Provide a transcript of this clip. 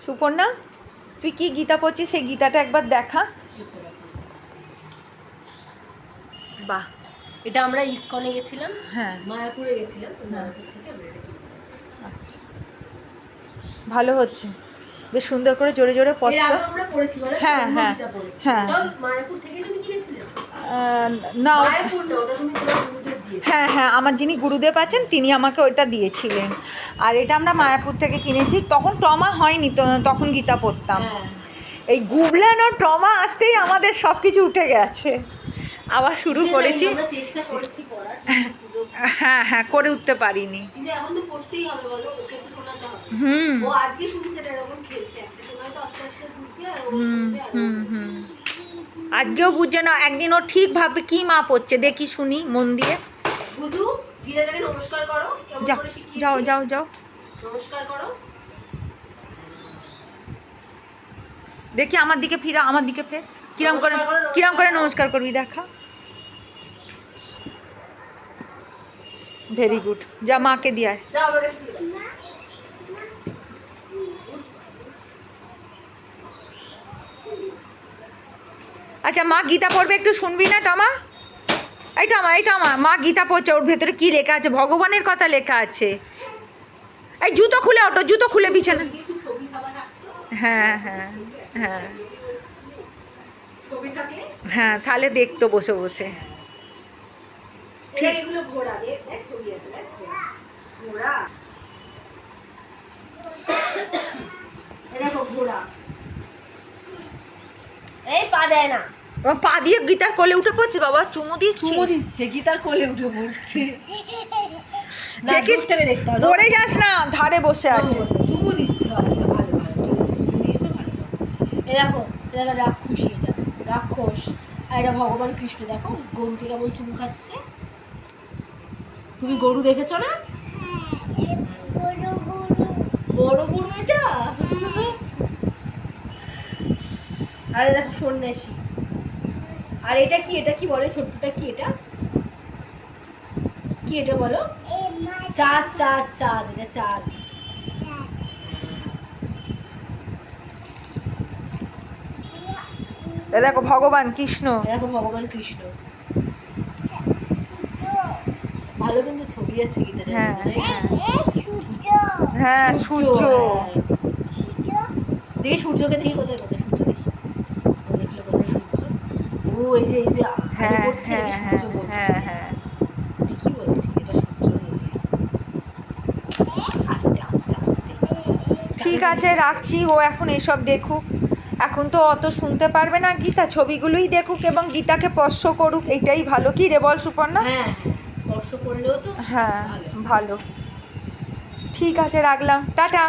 সুপর্ণা, তুই কি গীতা পড়ছিস সেই গীতাটা একবার দেখা। বাহ, এটা আমরা ইসকনে গেছিলাম, হ্যাঁ মায়াপুরে গেছিলাম, মায়াপুর থেকে আমরা এটা কিনে এনেছি। আচ্ছা, ভালো হচ্ছে, বেশ সুন্দর করে জোরে জোরে এর পড়তো। আগে আমরা পড়েছি বলে হ্যাঁ অন্য হ্যাঁ গীতা পড়েছি। হ্যাঁ ওটাও মায়াপুর থেকে তুমি কিনেছিলে? না, মায়াপুর না, ওটা তুমি তোমার গুরুদেব দিয়েছিলে। হ্যাঁ হ্যাঁ, আমার যিনি গুরুদেব আছেন তিনি আমাকে ওইটা দিয়েছিলেন। আর এটা আমরা মায়াপুর থেকে কিনেছি, তখন ট্রমা হয়নি তো, তখন গীতা পড়তাম। হ্যাঁ, এই গুবলানো ট্রমা আসতেই আমাদের সব কিছু উঠে গেছে, আবার শুরু করেছি। আমরা চেষ্টা করেছি পড়ার, হ্যাঁ হ্যাঁ, করে উঠতে পারিনি। কিন্তু এখন তো পড়তেই হবে, বলো, ওকে তো শোনাতে হবে। হুম ও আজকে শুনছে না, এরকম খেলছে, একটা সময় তো আস্তে আস্তে বুঝবে আর ও হুম শুনবে আর হুম হুম, আজকেও বুঝছে না, একদিন ও ঠিক ভাববে কি মা পড়ছে, দেখি শুনি মন দিয়ে। বুঝু, গীতাটাকে নমস্কার করো, কেমন যাও করে শিখিয়েছি। যাও যাও যাও, নমস্কার করো। দেখি আমার দিকে ফিরা, আমার দিকে ফের, কিরম করে কিরম করে নমস্কার করবি দেখা। ভেরি গুড, যা মাকে দিয়ে আয়। দাও আমার কাছে দিয়ে দাও। আচ্ছা, মা গীতা পড়বে, একটু শুনবি না টমা? এইটা মা, মা গীতা পড়ছে, ওর ভেতরে কি লেখা আছে, ভগবানের কথা লেখা আছে। এই জুতো খুলে ওঠো, জুতো খুলে বিছানা। যদি একটু ছবি খাবার রাখতো, হ্যাঁ হ্যাঁ হ্যাঁ ছবি থাকলে হ্যাঁ, তাহলে দেখতো বসে বসে। ঠিক, এগুলো ঘোড়া, দেখ দেখ ছবি আছে, দেখ ঘোড়া, এটা ঘোড়া, এই পা দেয় না, আমার পা দিয়ে গীতার কোলে উঠে পড়ছে, বাবা চুমু দিচ্ছি। চুমু দিচ্ছে, গীতার কোলে উঠে পড়ছে। দেখিস, দেখতে হবে, পড়ে যাস না, ধারে বসে আছে। চুমু দিচ্ছ, আচ্ছা ভালো ভালো, চুমু দিয়েছো ভালো। এ দেখো, এটা রাক্ষসী, এটা রাক্ষস, আর এটা ভগবান কৃষ্ণ, দেখো গরুকে কেমন চুমু খাচ্ছে। তুমি গরু দেখেছো না? বড় গরু এটা। আরে দেখো সন্ন্যাসী, আর এটা কি, এটা কি বলে, ছোট্টটা কি, এটা কি, এটা বলো? চাঁদ চাঁদ চাঁদ, এটা চাঁদ। এ দেখো ভগবান কৃষ্ণ। দেখো ভগবান কৃষ্ণ, ভালো কিন্তু ছবি আছে গীতাটার হ্যাঁ মধ্যে, তাই না? হ্যাঁ, সূর্য। দেখি সূর্যকে, দেখি কোথায় কোথায় সূর্য, দেখি ও দেখলে কোথায় সূর্য। ও এই যে হ্যাঁ পড়ছে, হ্যাঁ নাকি হ্যাঁ সূর্য বলছে। হ্যাঁ হ্যাঁ, কি বলছি, এটা সূর্য বলছে। আস্তে আস্তে আস্তে, ঠিক আছে রাখছি, ও এখন এসব দেখুক, এখন তো অত শুনতে পারবে না, গীতা ছবিগুলোই দেখুক এবং গীতাকে স্পর্শ করুক, এইটাই ভালো। কি রে বল সুপর্ণা? হ্যাঁ, স্পর্শ করলেও তো হ্যাঁ ভালো। ভালো, ঠিক আছে রাখলাম, টাটা।